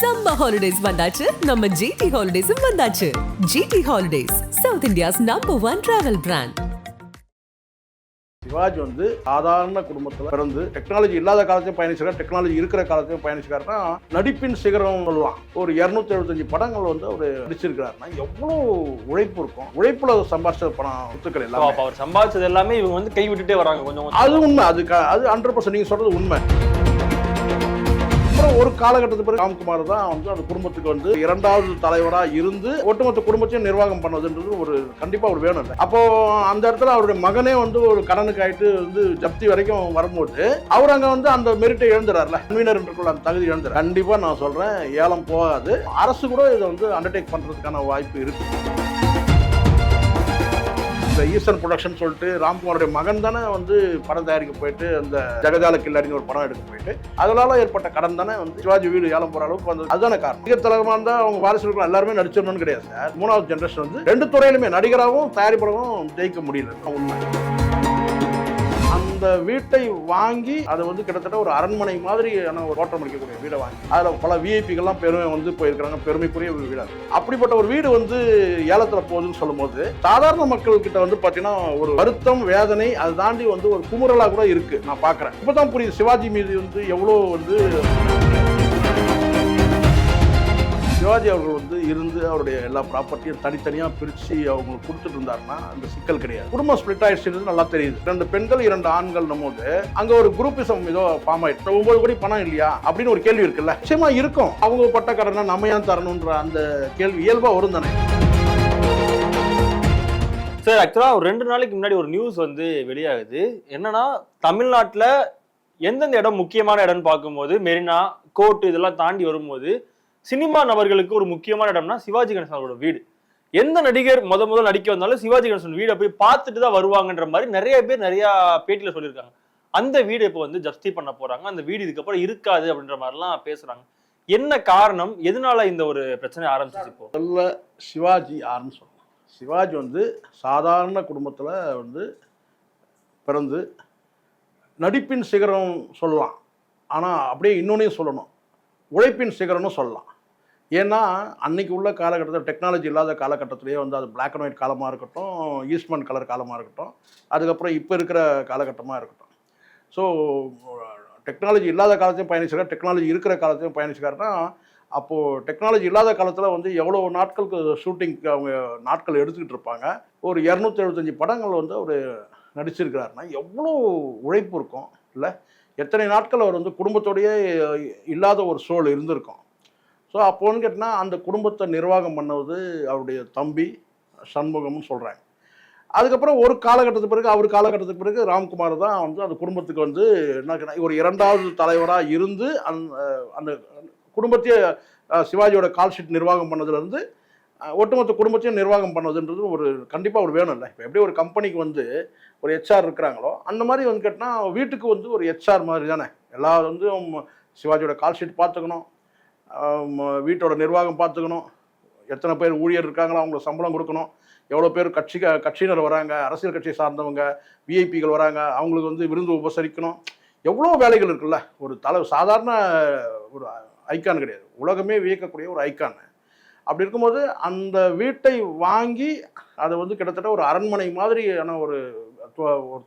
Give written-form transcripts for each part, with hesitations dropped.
Summer holidays வந்தாச்சு, நம்ம GT Holidays வந்தாச்சு. GT Holidays, South India's #1 travel brand. Sivaji வந்து சாதாரண குடும்பத்தில் பிறந்து டெக்னாலஜி இல்லாத காலத்தையும் பயணிச்சிருக்காரு, டெக்னாலஜி இருக்கிற காலத்தையும் பயணிச்சிருக்காருன்னா நடிப்பின் சிகரம் சொல்லலாம். ஒரு 275 படங்கள் வந்து அவர் நடிச்சிருக்கிறாருன்னா எவ்வளோ உழைப்பு இருக்கும். உழைப்புல சம்பாதிச்ச பணம் சொத்துக்கள் எல்லாம் அவர் சம்பாதிச்சது எல்லாமே இவங்க வந்து கை விட்டுட்டே வராங்க கொஞ்சம். அது உண்மை, அது 100% நீங்க சொல்றது உண்மை. அப்புறம் ஒரு காலகட்டத்துக்கு பிறகு ராம்குமார் தான் வந்து அந்த குடும்பத்துக்கு வந்து 2வது தலைவராக இருந்து ஒட்டுமொத்த குடும்பத்தையும் நிர்வாகம் பண்ணதுன்றது ஒரு கண்டிப்பா ஒரு வேணும் இல்லை. அப்போ அந்த இடத்துல அவருடைய மகனே வந்து ஒரு கடனுக்கு ஆயிட்டு வந்து ஜப்தி வரைக்கும் வரும்போது அவர் அங்க வந்து அந்த மெரிட்டை இழந்துறாருல, கன்வீனர் என்றுக்குள்ள அந்த தகுதி இழந்துறாரு. கண்டிப்பா நான் சொல்றேன், ஏலம் போகாது. அரசு கூட இதை வந்து அண்டர்டேக் பண்றதுக்கான வாய்ப்பு இருக்கு. இந்த ஈஸ்டர்ன் ப்ரொடக்ஷன் சொல்லிட்டு ராம்குமாரோட மகன் தானே வந்து படம் தயாரிக்க போயிட்டு அந்த ஜெகஜால கில்லாடின்னு ஒரு படம் எடுக்க போயிட்டு அதனால ஏற்பட்ட கடன் தானே வந்து சிவாஜி வீடு ஏலம் போற அளவுக்கு வந்து அதுதானே காரணம். நடிகர் தலைவமாக இருந்தால் அவங்க வாரிசுகள் எல்லாருமே நடிச்சிடணும்னு கிடையாது சார். 3வது ஜென்ரேஷன் வந்து 2 துறையிலுமே நடிகராகவும் தயாரிப்பாளரும் ஜெயிக்க முடியல. உண்மை. அந்த வீட்டை வாங்கி அதை வந்து கிட்டத்தட்ட ஒரு அரண்மனை மாதிரியான ஒரு தோற்றம் அளிக்கக்கூடிய வீடை வாங்கி அதில் பல விஐபிகள்லாம் பெருமை வந்து போயிருக்கிறாங்க. பெருமைக்குரிய ஒரு வீடு. அப்படிப்பட்ட ஒரு வீடு வந்து ஏலத்தில் போகுதுன்னு சொல்லும் போது சாதாரண மக்கள் கிட்ட வந்து பார்த்தீங்கன்னா ஒரு வருத்தம், வேதனை, அதை தாண்டி வந்து ஒரு குமுறலாக கூட இருக்கு. நான் பார்க்குறேன். இப்போதான் புரியுது சிவாஜி மீது வந்து எவ்வளோ வந்து சிவாஜி அவர்கள் வந்து இருந்து அவருடைய எல்லா ப்ராப்பர்ட்டியும் தனித்தனியாக பிரித்து அவங்களுக்கு கொடுத்துட்டு இருந்தாருன்னா அந்த சிக்கல் கிடையாது. குடும்பம் ஸ்பிளிட் ஆயிடுச்சு நல்லா தெரியுது. 2 பெண்கள் 2 ஆண்கள் போது அங்க ஒரு குரூப்பிசம் ஏதோ ஃபார்ம் ஆயிடுச்சு. 9 கோடி பணம் இல்லையா அப்படின்னு ஒரு கேள்வி இருக்குல்ல, நிச்சயமா இருக்கும். அவங்க பட்ட கடனை நம்ம ஏன் தரணுன்ற அந்த கேள்வி இயல்பா வரும் தானே. சார், ஆக்சுவலா ஒரு 2 நாளைக்கு முன்னாடி ஒரு நியூஸ் வந்து வெளியாகுது. என்னன்னா, தமிழ்நாட்டில் எந்தெந்த இடம் முக்கியமான இடம்னு பார்க்கும்போது மெரினா, கோர்ட் இதெல்லாம் தாண்டி வரும்போது சினிமா நபர்களுக்கு ஒரு முக்கியமான இடம்னா சிவாஜி கணேசன் அவரோட வீடு. எந்த நடிகர் முதல் நடிக்க வந்தாலும் சிவாஜி கணேசன் வீடை போய் பார்த்துட்டு தான் வருவாங்கன்ற மாதிரி நிறைய பேர் நிறைய பேட்டியில சொல்லியிருக்காங்க. அந்த வீடு இப்போ வந்து ஜப்தி பண்ண போறாங்க, அந்த வீடு இதுக்கப்புறம் இருக்காது அப்படின்ற மாதிரிலாம் பேசுறாங்க. என்ன காரணம், எதனால இந்த ஒரு பிரச்சனை ஆரம்பிச்சு? இப்போ சிவாஜி யாருன்னு சொல்லலாம். சிவாஜி வந்து சாதாரண குடும்பத்தில் வந்து பிறந்து நடிப்பின் சிகரம் சொல்லலாம். ஆனால் அப்படியே இன்னொன்னையும் சொல்லணும், உழைப்பின் சிகரம்னு சொல்லலாம். ஏன்னா அன்னைக்கு உள்ள காலகட்டத்தில் டெக்னாலஜி இல்லாத காலகட்டத்திலேயே வந்து அது பிளாக் அண்ட் ஒயிட் காலமாக இருக்கட்டும், ஈஸ்ட்மன் கலர் காலமாக இருக்கட்டும், அதுக்கப்புறம் இப்போ இருக்கிற காலகட்டமாக இருக்கட்டும். ஸோ டெக்னாலஜி இல்லாத காலத்தையும் பயணிச்சிருக்காரு, டெக்னாலஜி இருக்கிற காலத்தையும் பயணிச்சிருக்காருன்னா அப்போது டெக்னாலஜி இல்லாத காலத்தில் வந்து எவ்வளோ நாட்களுக்கு ஷூட்டிங்க்கு அவங்க நாட்கள் எடுத்துக்கிட்டு இருப்பாங்க. ஒரு 275 படங்கள் வந்து அவர் நடிச்சிருக்கிறாருன்னா எவ்வளோ உழைப்பு இருக்கும் இல்லை. எத்தனை நாட்கள் அவர் வந்து குடும்பத்தோடையே இல்லாத ஒரு சூழல் இருந்திருக்கும். ஸோ அப்போன்னு கேட்டால் அந்த குடும்பத்தை நிர்வாகம் பண்ணது அவருடைய தம்பி சண்முகம்னு சொல்கிறாங்க. அதுக்கப்புறம் ஒரு காலகட்டத்துக்கு பிறகு ராம்குமார் தான் வந்து அந்த குடும்பத்துக்கு வந்து என்ன ஒரு 2வது தலைவராக இருந்து அந்த குடும்பத்தையே சிவாஜியோட கால்ஷீட் நிர்வாகம் பண்ணதுலேருந்து ஒட்டுமொத்த குடும்பத்தையும் நிர்வாகம் பண்ணதுன்றது ஒரு கண்டிப்பாக ஒரு வேணும் இல்லை. இப்போ எப்படி ஒரு கம்பெனிக்கு வந்து ஒரு ஹெச்ஆர் இருக்கிறாங்களோ அந்த மாதிரி வந்து கேட்டால் வீட்டுக்கு வந்து ஒரு ஹெச்ஆர் மாதிரி தானே. எல்லாரும் வந்து சிவாஜியோட கால்ஷீட் பார்த்துக்கணும், வீட்டோட நிர்வாகம் பார்த்துக்கணும், எத்தனை பேர் ஊழியர் இருக்காங்களோ அவங்களுக்கு சம்பளம் கொடுக்கணும், எவ்வளோ பேர் கட்சியினர் வராங்க, அரசியல் கட்சியை சார்ந்தவங்க விஐபிகள் வராங்க, அவங்களுக்கு வந்து விருந்து உபசரிக்கணும், எவ்வளோ வேலைகள் இருக்குல்ல. ஒரு சாதாரண ஒரு ஐக்கான் கிடையாது, உலகமே வியக்கக்கூடிய ஒரு ஐக்கான். அப்படி இருக்கும்போது அந்த வீட்டை வாங்கி அதை வந்து கிட்டத்தட்ட ஒரு அரண்மனை மாதிரியான ஒரு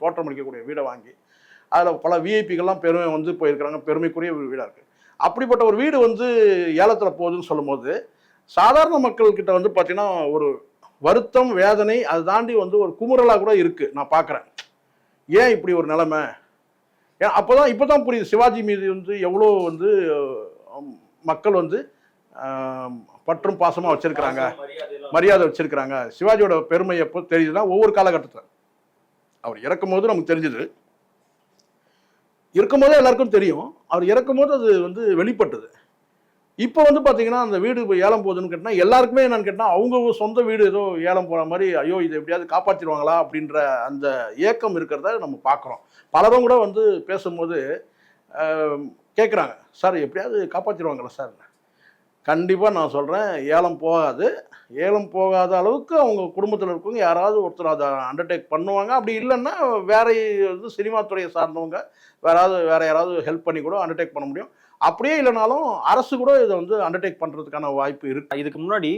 தோற்றம் அளிக்கக்கூடிய வீடை வாங்கி அதில் பல விஐபிகள்லாம் பெருமை வந்து போயிருக்கிறாங்க. பெருமைக்குரிய ஒரு வீடாக இருக்குது. அப்படிப்பட்ட ஒரு வீடு வந்து ஏலத்தில் போகுதுன்னு சொல்லும் போது சாதாரண மக்கள்கிட்ட வந்து பார்த்தீங்கன்னா ஒரு வருத்தம், வேதனை, அதை தாண்டி வந்து ஒரு குமுறலாக கூட இருக்குது. நான் பார்க்குறேன், ஏன் இப்படி ஒரு நிலைமை. ஏன் இப்போ தான் புரியுது சிவாஜி மீது வந்து எவ்வளோ வந்து மக்கள் வந்து பற்றும் பாசமாக வச்சிருக்கிறாங்க, மரியாதை வச்சிருக்கிறாங்க. சிவாஜியோட பெருமை எப்போ தெரியுதுன்னா ஒவ்வொரு காலகட்டத்தில் அவர் இறக்கும் போது நமக்கு தெரிஞ்சது, இருக்கும்போதே எல்லாருக்கும் தெரியும். அவர் இறக்கும் போது அது வந்து வெளிப்பட்டது. இப்போ வந்து பார்த்தீங்கன்னா அந்த வீடு இப்போ ஏலம் போகுதுன்னு கேட்டால் எல்லாருக்குமே என்னன்னு கேட்டால் அவங்க சொந்த வீடு ஏதோ ஏலம் போகிற மாதிரி, ஐயோ இதை எப்படியாவது காப்பாற்றிடுவாங்களா அப்படின்ற அந்த ஏக்கம் இருக்கிறத நம்ம பார்க்குறோம். பலரும் கூட வந்து பேசும்போது கேட்குறாங்க, சார் எப்படியாவது காப்பாற்றிடுவாங்களா சார். கண்டிப்பாக நான் சொல்கிறேன், ஏலம் போகாது. ஏலம் போகாத அளவுக்கு அவங்க குடும்பத்தில் இருக்கவங்க யாராவது ஒருத்தர் அதை அண்டர்டேக் பண்ணுவாங்க. அப்படி இல்லைன்னா வேற வந்து சினிமா துறையை சார்ந்தவங்க வேற யாராவது ஹெல்ப் பண்ணி கூட அண்டர்டேக் பண்ண முடியும். அப்படியே இல்லைனாலும் அரசு கூட இதை வந்து அண்டர்டேக் பண்றதுக்கான வாய்ப்பு இருக்கு. இதுக்கு முன்னாடி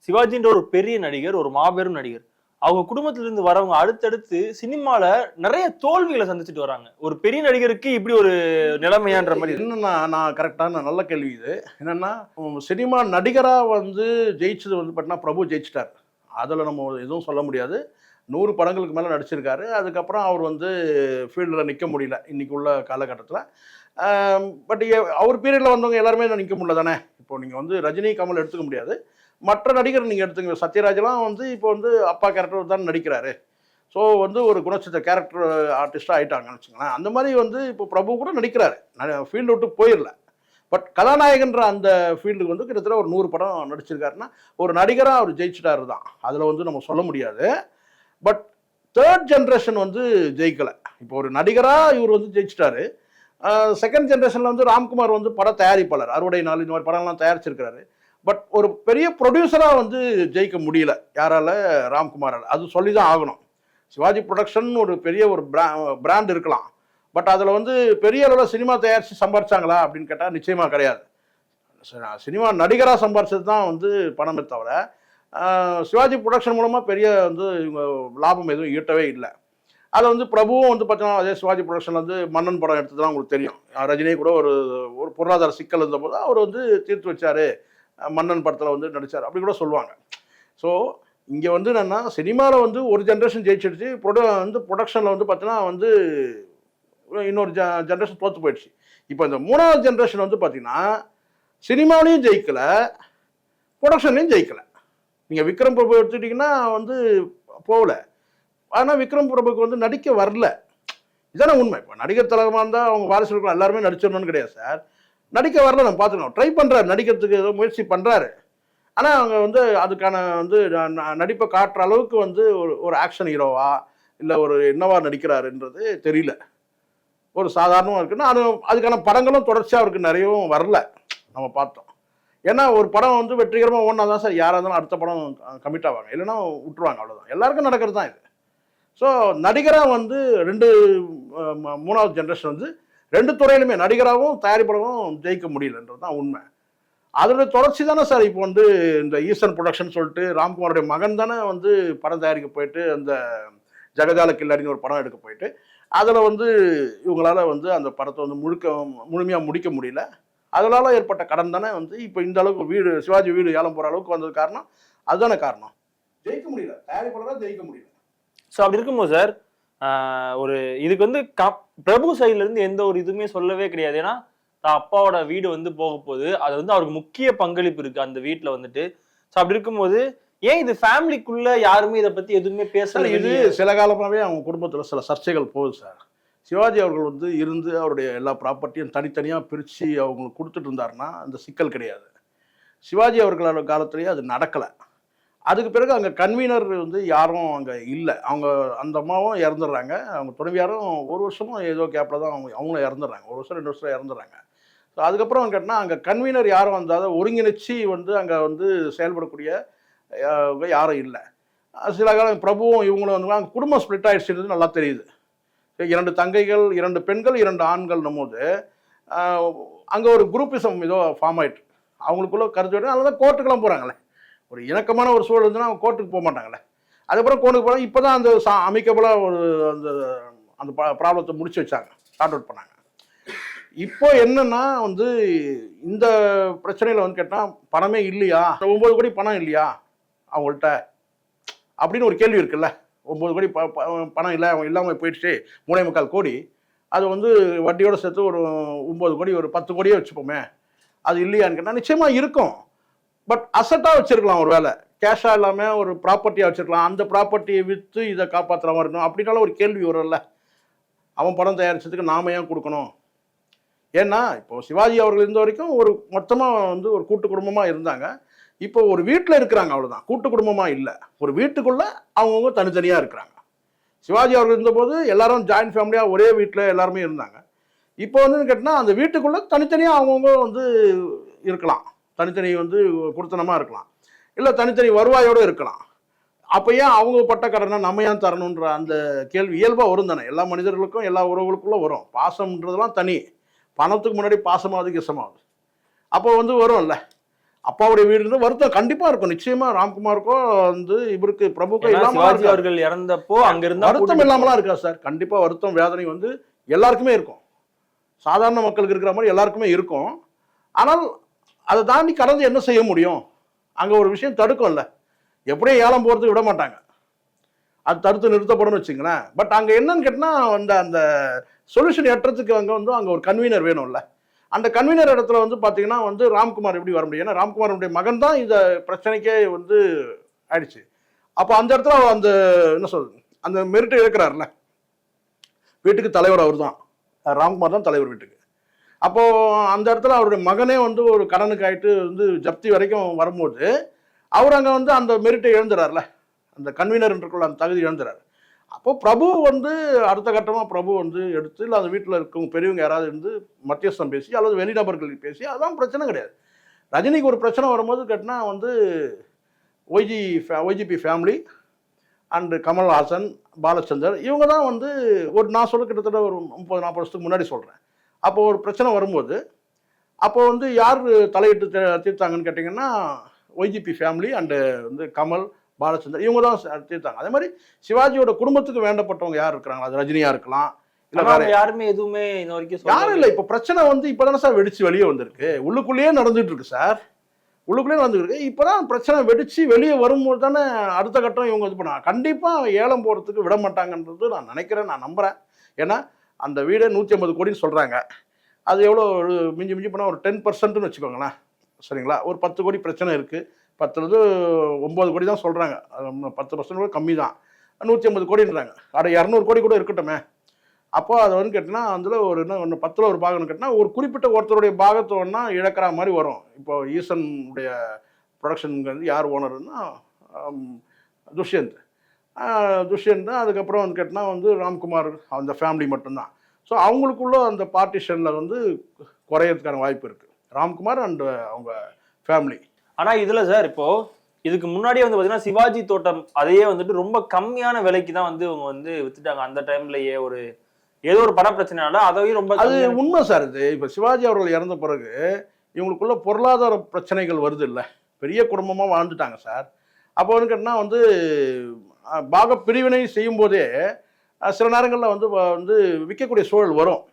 சிவாஜின்ற ஒரு பெரிய நடிகர், ஒரு மாபெரும் நடிகர், அவங்க குடும்பத்துல இருந்து வரவங்க அடுத்தடுத்து சினிமால நிறைய தோல்விகளை சந்திச்சுட்டு வராங்க. ஒரு பெரிய நடிகருக்கு இப்படி ஒரு நிலைமையான்ற மாதிரி என்னன்னா, நான் கரெக்டான நல்ல கேள்வி இது. என்னன்னா, சினிமா நடிகரா வந்து ஜெயிச்சது வந்து பார்த்தீங்கன்னா பிரபு ஜெயிச்சிட்டார். அதில் நம்ம எதுவும் சொல்ல முடியாது. 100 படங்களுக்கு மேலே நடிச்சிருக்காரு. அதுக்கப்புறம் அவர் வந்து ஃபீல்டில் நிற்க முடியல இன்னைக்கு உள்ள காலகட்டத்தில். பட் அவர் பீரியடில் வந்தவங்க எல்லாருமே நிற்க முடியல தானே. இப்போ நீங்கள் வந்து ரஜினி, கமல் எடுத்துக்க முடியாது. மற்ற நடிகர் நீங்கள் எடுத்துங்க. சத்யராஜ்லாம் வந்து இப்போ வந்து அப்பா கேரக்டர் தான் நடிக்கிறாரு. ஸோ வந்து ஒரு குணச்சித்த கேரக்டர் ஆர்டிஸ்டாக ஆகிட்டாங்கன்னு வச்சுங்களேன். அந்த மாதிரி வந்து இப்போ பிரபு கூட நடிக்கிறாரு. ஃபீல்டு விட்டு போயிடல. பட் கதாநாயகன்ற அந்த ஃபீல்டுக்கு வந்து கிட்டத்தட்ட ஒரு 100 படம் நடிச்சிருக்காருன்னா ஒரு நடிகராக அவர் ஜெயிச்சிட்டாரு தான். அதில் வந்து நம்ம சொல்ல முடியாது. பட் தேர்ட் ஜென்ரேஷன் வந்து ஜெயிக்கலை. இப்போ ஒரு நடிகராக இவர் வந்து ஜெயிச்சிட்டாரு. செகண்ட் ஜென்ரேஷனில் வந்து ராம்குமார் வந்து பட தயாரிப்பாளர், அறுவடை நாள் இந்த மாதிரி படம்லாம் தயாரிச்சிருக்கிறாரு. பட் ஒரு பெரிய ப்ரொடியூசராக வந்து ஜெயிக்க முடியல யாரால, ராம்குமாரால். அது சொல்லி தான் ஆகணும். சிவாஜி ப்ரொடக்ஷன் ஒரு பெரிய ஒரு பிராண்ட் இருக்கலாம். பட் அதில் வந்து பெரிய அளவில் சினிமா தயாரித்து சம்பாரிச்சாங்களா அப்படின்னு கேட்டால் நிச்சயமாக கிடையாது. சினிமா நடிகராக சம்பாரிச்சது தான் வந்து பணமே தவிர சிவாஜி ப்ரொடக்ஷன் மூலமாக பெரிய வந்து இவங்க லாபம் எதுவும் ஈட்டவே இல்லை. அதை வந்து பிரபுவும் வந்து பார்த்தீங்கன்னா அதே சிவாஜி ப்ரொடக்ஷன் வந்து மன்னன் படம் எடுத்ததுலாம் உங்களுக்கு தெரியும். ரஜினி கூட ஒரு ஒரு பொருளாதார சிக்கல் இருந்தபோது அவர் வந்து தீர்த்து வச்சார். மன்னன் படத்தில் வந்து நடித்தார் அப்படி கூட சொல்லுவாங்க. ஸோ இங்கே வந்து என்னென்னா, சினிமாவில் வந்து ஒரு ஜென்ரேஷன் ஜெயிச்சிடுச்சு. வந்து ப்ரொடக்ஷனில் வந்து பார்த்தீங்கன்னா வந்து இன்னொரு ஜென்ரேஷன் தோற்று போயிடுச்சு. இப்போ இந்த 3வது ஜென்ரேஷன் வந்து பார்த்தீங்கன்னா சினிமாவிலையும் ஜெயிக்கலை, ப்ரொடக்ஷன்லையும் ஜெயிக்கலை. நீங்கள் விக்ரம் பிரபு எடுத்துக்கிட்டிங்கன்னா வந்து போகல. ஆனால் விக்ரம் பிரபுக்கு வந்து நடிக்க வரல. இதான உண்மை. இப்போ நடிகர் தலைவமாக இருந்தால் அவங்க வாரிசுகள் எல்லாருமே நடிச்சிடணும்னு கிடையாது சார். நடிக்க வரல, நம்ம பார்த்துக்கணும். ட்ரை பண்ணுறாரு, நடிக்கிறதுக்கு ஏதோ முயற்சி பண்ணுறாரு. ஆனால் அவங்க வந்து அதுக்கான வந்து நடிப்பை காட்டுற அளவுக்கு வந்து ஒரு ஆக்ஷன் ஹீரோவா இல்லை ஒரு என்னவா நடிக்கிறாருன்றது தெரியல. ஒரு சாதாரணமாக இருக்குன்னா அதுக்கான படங்களும் தொடர்ச்சியாக அவருக்கு நிறையவும் வரல. நம்ம பார்த்தோம். ஏன்னா ஒரு படம் வந்து வெற்றிகரமாக ஓடினா தான் சார் யாராக இருந்தாலும் அடுத்த படம் கமிட் ஆவாங்க, இல்லைன்னா விட்டுருவாங்க. அவ்வளோதான். எல்லாருக்கும் நடக்கிறது தான் இது. ஸோ நடிகராக வந்து 3வது ஜென்ரேஷன் வந்து 2 துறையிலுமே நடிகராகவும் தயாரிப்பாளரும் ஜெயிக்க முடியலன்றது தான் உண்மை. அதோட தொடர்ச்சி தானே சார் இப்போ வந்து இந்த ஈஸ்டர்ன் ப்ரொடக்ஷன் சொல்லிட்டு ராம்குமாரோடைய மகன் தானே வந்து படம் தயாரிக்க போயிட்டு அந்த ஜெகஜால கில்லாடின்னு ஒரு படம் எடுக்க போயிட்டு அதில் வந்து இவங்களால வந்து அந்த படத்தை வந்து முழுமையாக முடிக்க முடியல. அதனால ஏற்பட்ட கடன் தானே வந்து இப்போ இந்த அளவுக்கு சிவாஜி வீடு ஏலம் போகிற அளவுக்கு வந்தது காரணம். அதுதானே காரணம். ஜெயிக்க முடியல, தயாரிப்பாளராக ஜெயிக்க முடியல. ஸோ அப்படி இருக்கும்போது சார் ஒரு இதுக்கு வந்து பிரபு சைட்ல இருந்து எந்த ஒரு இதுவுமே சொல்லவே கிடையாது. ஏன்னா அப்பாவோட வீடு வந்து போக போகுது, அது வந்து அவருக்கு முக்கிய பங்களிப்பு இருக்கு அந்த வீட்டில் வந்துட்டு. ஸோ அப்படி இருக்கும்போது ஏன் இது ஃபேமிலிக்குள்ள யாருமே இதை பத்தி எதுவுமே பேசல? இது சில காலமாகவே அவங்க குடும்பத்தில் சில சர்ச்சைகள் போகுது சார். சிவாஜி அவர்கள் வந்து இருந்து அவருடைய எல்லா ப்ராப்பர்ட்டியும் தனித்தனியாக பிரித்து அவங்களுக்கு கொடுத்துட்டு இருந்தாருன்னா அந்த சிக்கல் கிடையாது. சிவாஜி அவர்களோட காலத்திலேயே அது நடக்கலை. அதுக்கு பிறகு அங்கே கன்வீனர் வந்து யாரும் அங்கே இல்லை. அவங்க அந்த அம்மாவும் இறந்துடுறாங்க, அவங்க துணைவியாரும் ஒரு வருஷமும் ஏதோ கேப்பில் தான் அவங்களும் இறந்துடுறாங்க. 1 வருஷம் 2 வருஷம் இறந்துடுறாங்க. ஸோ அதுக்கப்புறம் கேட்டால் அங்கே கன்வீனர் யாரும் வந்தால் ஒருங்கிணைச்சி வந்து அங்கே வந்து செயல்படக்கூடிய யாரும் இல்லை. சில காலம் பிரபுவும் இவங்களும் வந்து அங்கே குடும்பம் ஸ்ப்ளிட் ஆகிடுச்சுன்றது நல்லா தெரியுது. 2 தங்கைகள், 2 பெண்கள், 2 ஆண்கள்னும் போது அங்கே ஒரு குரூப்பிசம் ஏதோ ஃபார்ம் ஆகிட்டு அவங்களுக்குள்ள கருத்து. அதனால தான் கோர்ட்டுக்கெல்லாம் போகிறாங்களே. ஒரு இணக்கமான ஒரு சூழல் இருந்துன்னா அவங்க கோர்ட்டுக்கு போக மாட்டாங்களே. அதுக்கப்புறம் கோர்ட்டுக்கு போனால் இப்போ தான் அந்த அமைக்கபுளாக ஒரு அந்த ப்ராப்ளத்தை முடிச்சு வச்சாங்க, சார்ட் அவுட் பண்ணாங்க. இப்போ என்னன்னா வந்து இந்த பிரச்சனையில் வந்து கேட்டால் பணமே இல்லையா, 9 கோடி பணம் இல்லையா அவங்கள்ட்ட அப்படின்னு ஒரு கேள்வி இருக்குல்ல. 9 கோடி பணம் இல்லை, அவங்க இல்லாமல் போயிடுச்சு. 3.25 கோடி. அது வந்து வட்டியோடு சேர்த்து ஒரு 9 கோடி, ஒரு 10 கோடியே வச்சுப்போமே, அது இல்லையான்னு கேட்டால் நிச்சயமாக இருக்கும். பட் அசட்டாக வச்சுருக்கலாம், ஒரு வேலை கேஷாக இல்லாமல் ஒரு ப்ராப்பர்ட்டியாக வச்சுருக்கலாம். அந்த ப்ராப்பர்ட்டியை விற்று இதை காப்பாற்றுற மாதிரி இருக்கணும் அப்படின்னாலும் ஒரு கேள்வி வரும்ல. அவன் படம் தயாரித்ததுக்கு நாம ஏன் கொடுக்கணும்? ஏன்னா இப்போது சிவாஜி அவர்கள் இருந்த வரைக்கும் ஒரு மொத்தமாக வந்து ஒரு கூட்டு குடும்பமாக இருந்தாங்க. இப்போ ஒரு வீட்டில் இருக்கிறாங்க, அவ்வளோதான். கூட்டு குடும்பமாக இல்லை, ஒரு வீட்டுக்குள்ளே அவங்கவுங்க தனித்தனியாக இருக்கிறாங்க. சிவாஜி அவர்கள் இருந்தபோது எல்லாரும் ஜாயின்ட் ஃபேமிலியாக ஒரே வீட்டில் எல்லாருமே இருந்தாங்க. இப்போ வந்து கேட்டால் அந்த வீட்டுக்குள்ளே தனித்தனியாக அவங்கவுங்க வந்து இருக்கலாம். தனித்தனி வந்து கொடுத்தனமாக இருக்கலாம், இல்லை தனித்தனி வருவாயோடு இருக்கலாம். அப்போ ஏன் அவங்க பட்ட கடனை நம்ம ஏன் தரணுன்ற அந்த கேள்வி இயல்பாக வரும் தானே. எல்லா மனிதர்களுக்கும் எல்லா உறவுகளுக்குள்ளே வரும். பாசம்ன்றதெல்லாம் தனி, பணத்துக்கு முன்னாடி பாசமாவது கிசமாவது அப்போ வந்து வரும்ல. அப்பாவுடைய வீடு வருத்தம் கண்டிப்பா இருக்கும். நிச்சயமா ராம்குமாருக்கோ வந்து இவருக்கு பிரபுக்கோ சிவாஜி அவர்கள் இறந்தப்போ அங்க இருந்தா வருத்தம் இல்லாமலாம் இருக்கா சார்? கண்டிப்பா வருத்தம் வேதனை வந்து எல்லாருக்குமே இருக்கும். சாதாரண மக்களுக்கு இருக்கிற மாதிரி எல்லாருக்குமே இருக்கும். ஆனால் அதை தாண்டி கடந்து என்ன செய்ய முடியும்? அங்க ஒரு விஷயம் தடுக்கும்ல. எப்படியும் ஏலம் போறதுக்கு விட மாட்டாங்க. அது தடுத்து நிறுத்தப்படும் வச்சுங்களேன். பட் அங்க என்னன்னு கேட்டா அந்த அந்த சொல்யூஷன் எட்டுறதுக்கு அங்க ஒரு கன்வீனர் வேணும்ல. அந்த கன்வீனர் இடத்துல வந்து பாத்தீங்கன்னா வந்து ராம்குமார் எப்படி வர முடியும்? ஏன்னா ராம்குமாருடைய மகன் தான் இந்த பிரச்சனைக்கே வந்து ஆயிடுச்சு. அப்போ அந்த இடத்துல அந்த என்ன சொல்றது அந்த மெரிட்டை இருக்கிறாருல, வீட்டுக்கு தலைவர் அவர் தான், ராம்குமார் தான் தலைவர் வீட்டுக்கு. அப்போ அந்த இடத்துல அவருடைய மகனே வந்து ஒரு கடனுக்கு ஆயிட்டு வந்து ஜப்தி வரைக்கும் வரும்போது அவர் அங்க வந்து அந்த மெரிட்டை இழந்துறாருல, அந்த கன்வீனர் அந்த தகுதி இழந்துறாரு. அப்போ பிரபு வந்து அடுத்த கட்டமாக பிரபு வந்து எடுத்து இல்லை அந்த வீட்டில் இருக்கவங்க பெரியவங்க யாராவது இருந்து மத்தியஸ்தம் பேசி அல்லது வெளிநபர்கள் பேசி அதான் பிரச்சனை கிடையாது. ரஜினிக்கு ஒரு பிரச்சனை வரும்போது கேட்டினா வந்து ஒய்ஜிபி ஃபேமிலி அண்டு கமல்ஹாசன், பாலச்சந்தர் இவங்க தான் வந்து நான் சொல்ல கிட்டத்தட்ட ஒரு 30-40 வருஷத்துக்கு முன்னாடி சொல்கிறேன். அப்போ ஒரு பிரச்சனை வரும்போது அப்போ வந்து யார் தலையிட்டு தீர்த்தாங்கன்னு கேட்டிங்கன்னா ஒய்ஜிபி ஃபேமிலி அண்டு வந்து கமல், பாலச்சந்தர் இவங்க தான் தீர்த்தாங்க. அதே மாதிரி சிவாஜியோட குடும்பத்துக்கு வேண்டப்பட்டவங்க யார் இருக்கிறாங்க? அது ரஜினியா இருக்கலாம், இல்ல வேற யாருமே எதுவுமே இன்ன வரைக்கும் யாரும் இல்லை. இப்போ பிரச்சனை வந்து இப்போதானே சார் வெடிச்சு வெளியே வந்திருக்கு. உள்ளுக்குள்ளேயே நடந்துட்டு இருக்கு சார், உள்ளுக்குள்ளேயே நடந்துருக்கு. இப்போதான் பிரச்சனை வெடிச்சு வெளியே வரும்போது தானே அடுத்த கட்டம் இவங்க இது பண்ணாங்க. கண்டிப்பா ஏலம் போறதுக்கு விட மாட்டாங்கன்றது நான் நினைக்கிறேன், நான் நம்புறேன். ஏன்னா அந்த வீடே 150 கோடின்னு சொல்றாங்க. அது எவ்வளோ மிஞ்சி மிஞ்சி போனால் ஒரு 10%ன்னு வச்சுக்கோங்களேன், சரிங்களா? ஒரு 10 கோடி பிரச்சனை இருக்குது. 10லேருந்து 9 கோடி தான் சொல்கிறாங்க. 10% கூட கம்மி தான். 150 கோடின்றாங்க. அட 200 கோடி கூட இருக்கட்டுமே. அப்போ அதை வந்து கேட்டிங்கன்னா அதில் ஒரு என்ன ஒன்று 10ல் ஒரு பாகம்னு கேட்டினா ஒரு குறிப்பிட்ட ஒருத்தருடைய பாகத்தை ஒன்றா இழக்கிற மாதிரி வரும். இப்போ ஈசனுடைய ப்ரொடக்ஷனுங்கிறது யார் ஓனருன்னா துஷ்யந்த் தான். அதுக்கப்புறம் வந்து கேட்டினா வந்து ராம்குமார் அந்த ஃபேமிலி மட்டும்தான். ஸோ அவங்களுக்குள்ள அந்த பார்ட்டிஷனில் வந்து குறையிறதுக்கான வாய்ப்பு இருக்குது, ராம்குமார் அண்ட் அவங்க ஃபேமிலி. ஆனா இதுல சார் இப்போ இதுக்கு முன்னாடியே வந்து பாத்தீங்கன்னா சிவாஜி தோட்டம் அதையே வந்துட்டு ரொம்ப கம்மியான விலைக்கு தான் வந்து இவங்க வந்து வித்துட்டாங்க. அந்த டைம்லயே ஏதோ ஒரு பண பிரச்சனைனால அதையும் ரொம்ப அது உண்மை சார். இது இப்போ சிவாஜி அவர்கள் இறந்த பிறகு இவங்களுக்குள்ள பொருளாதார பிரச்சனைகள் வருது இல்லை, பெரிய குடும்பமாக வாழ்ந்துட்டாங்க சார். அப்போ வந்து கேட்டினா வந்து பாக பிரிவினை செய்யும் போதே சில நேரங்களில் வந்து விற்கக்கூடிய சூழல் வரும்.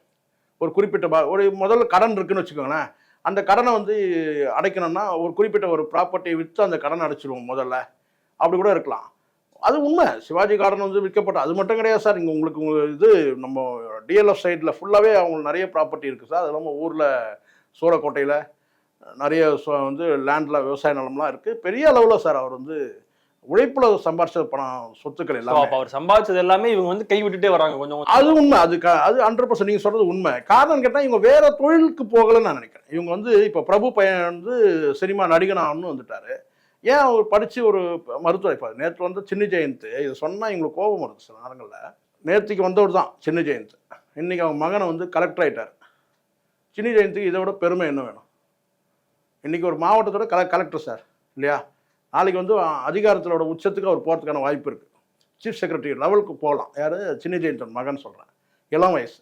ஒரு குறிப்பிட்ட ஒரு முதல்ல கடன் இருக்குன்னு வச்சுக்கோங்களேன், அந்த கடனை வந்து அடைக்கணும்னா ஒரு குறிப்பிட்ட ஒரு ப்ராப்பர்ட்டியை விற்று அந்த கடனை அடைச்சிடுவோம் முதல்ல, அப்படி கூட இருக்கலாம். அது உண்மை. சிவாஜி கார்டன் வந்து விற்கப்பட்ட அது மட்டும் கிடையாது சார். இங்கே உங்களுக்கு இது நம்ம டிஎல்எஃப் சைடில் ஃபுல்லாகவே அவங்களுக்கு நிறைய ப்ராப்பர்ட்டி இருக்குது சார். அது இல்லாமல் ஊரில் சூரக்கோட்டையில் நிறைய வந்து லேண்டில் விவசாய நிலம்லாம் இருக்குது. பெரிய அளவில் சார் அவர் வந்து உழைப்புல சம்பாதிச்ச பணம் சொத்துக்கள் எல்லாம் அவர் சம்பாதிச்சது எல்லாமே இவங்க வந்து கை விட்டுட்டே வராங்க கொஞ்சம். அது உண்மை. அது 100% நீங்க சொல்றது உண்மை. காரணம் கேட்டா இவங்க வேற தொழிலுக்கு போகலன்னு நான் நினைக்கிறேன். இவங்க வந்து இப்ப பிரபு பையன் வந்து சினிமா நடிகனாகணும்னு வந்துட்டாரு. ஏன் அவர் படிச்சு ஒரு மருத்துவ இப்போ நேற்று வந்து சின்ன ஜெயந்த் இதை சொன்னா எங்களுக்கு கோபம் வருது சில நேரங்களில். நேற்றுக்கு வந்தவர் தான் சின்ன ஜெயந்த், இன்னைக்கு அவங்க மகனை வந்து கலெக்டர் ஆயிட்டார். சின்ன ஜெயந்துக்கு இதை விட பெருமை என்ன வேணும்? இன்னைக்கு ஒரு மாவட்டத்தோட கலெக்டர் சார் இல்லையா? நாளைக்கு வந்து அதிகாரத்தோட உச்சத்துக்கு அவர் போகிறதுக்கான வாய்ப்பு இருக்குது. சீஃப் செக்ரட்டரி லெவலுக்கு போகலாம். யார்? சின்ன ஜெயந்தன் மகன் சொல்கிறேன், இளம் வயசு.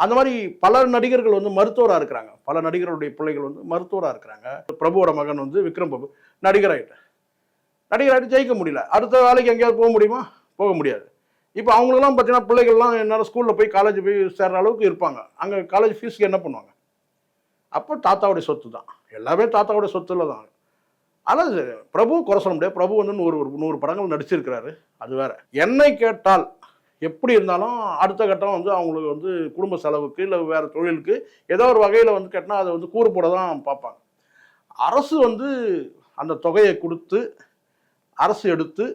அந்த மாதிரி பல நடிகர்கள் வந்து மருத்துவராக இருக்கிறாங்க. பல நடிகர்களுடைய பிள்ளைகள் வந்து மருத்துவராக இருக்கிறாங்க. பிரபுவோட மகன் வந்து விக்ரம் பிரபு நடிகர் ஆகிட்டு ஜெயிக்க முடியல. அடுத்த வேலைக்கு எங்கேயாவது போக முடியுமா? போக முடியாது. இப்போ அவங்களுக்குலாம் பார்த்தீங்கன்னா பிள்ளைகள்லாம் என்னால் ஸ்கூலில் போய் காலேஜ் போய் சேர்ற அளவுக்கு இருப்பாங்க. அங்கே காலேஜ் ஃபீஸுக்கு என்ன பண்ணுவாங்க? அப்போ தாத்தாவுடைய சொத்து தான், எல்லாமே தாத்தாவுடைய சொத்துல தான். ஆனால் பிரபு குறை சொல்ல முடியாது. பிரபு வந்து 100 படங்கள் நடிச்சிருக்கிறாரு, அது வேற. என்னை கேட்டால் எப்படி இருந்தாலும் அடுத்த கட்டம் வந்து அவங்களுக்கு வந்து குடும்ப செலவுக்கு இல்லை வேற தொழிலுக்கு ஏதோ ஒரு வகையில் வந்து கேட்டால் அதை வந்து கூறு போட தான் பார்ப்பாங்க. அரசு வந்து அந்த தொகையை கொடுத்து அரசு எடுத்து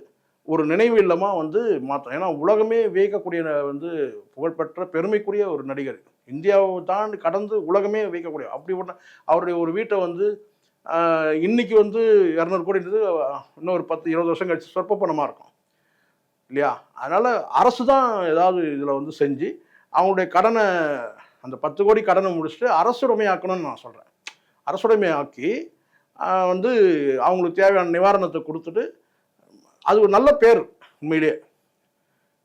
ஒரு நினைவு இல்லமாக வந்து மாற்றும். ஏன்னா உலகமே வியக்கக்கூடிய வந்து புகழ்பெற்ற பெருமைக்குரிய ஒரு நடிகர், இந்தியாவை தாண்டி கடந்து உலகமே வியக்கக்கூடிய அப்படி ஒன்று அவருடைய ஒரு வீட்டை வந்து இன்னைக்கு வந்து 200 கோடின்றது இன்னொரு 10-20 வருஷம் கழிச்சு சொற்ப பணமாக இருக்கும் இல்லையா? அதனால் அரசு தான் ஏதாவது இதில் வந்து செஞ்சு அவங்களுடைய கடனை அந்த 10 கோடி கடனை முடிச்சுட்டு அரசுடைமையாக்கணும்னு நான் சொல்கிறேன். அரசுடைமையாக்கி வந்து அவங்களுக்கு தேவையான நிவாரணத்தை கொடுத்துட்டு அது ஒரு நல்ல பேர். உண்மையிலே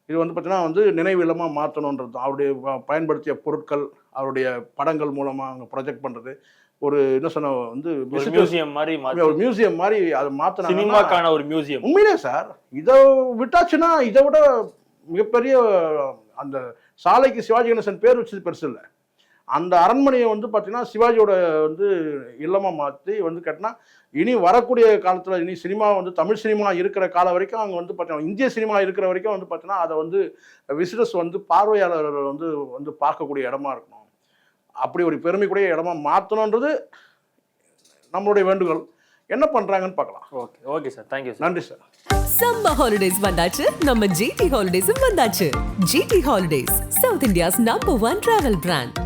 இது வந்து பார்த்தீங்கன்னா வந்து நினைவு இல்லமாக மாற்றணுன்றது தான். அவருடைய பயன்படுத்திய பொருட்கள் அவருடைய படங்கள் மூலமாக அவங்க ப்ரொஜெக்ட் பண்ணுறது, ஒரு என்ன சொன்ன வந்து மியூசியம் மாதிரி ஒரு மியூசியம் மாதிரி அதை மாற்றினா சினிமாக்கான ஒரு மியூசியம். உண்மையிலே சார் இதை விட்டாச்சுன்னா இதை விட மிகப்பெரிய அந்த சாலைக்கு சிவாஜி கணேசன் பேர் வச்சது பெருசு இல்லை. அந்த அரண்மனையை வந்து பார்த்தீங்கன்னா சிவாஜியோட வந்து இல்லமாக மாற்றி வந்து கட்டினா இனி வரக்கூடிய காலத்தில் இனி சினிமா வந்து தமிழ் சினிமா இருக்கிற காலம் வரைக்கும் அங்கே வந்து பார்த்தீங்கன்னா இந்திய சினிமா இருக்கிற வரைக்கும் வந்து பார்த்தீங்கன்னா அதை வந்து விசிட்டர்ஸ் வந்து பார்வையாளர்கள் வந்து வந்து பார்க்கக்கூடிய இடமா இருக்கணும். அப்படி ஒரு பெருமைக்குரிய இடமா மாற்றணுன்றது நம்மளுடைய வேண்டுகோள். என்ன பண்ணுறாங்கன்னு பார்க்கலாம். Okay okay sir, thank you sir. நன்றி சார். சம்மர் ஹாலிடேஸ் வந்தாச்சு, நம்ம ஜிடி ஹாலிடேஸும் வந்தாச்சு. GT holidays, south India's number 1 travel brand.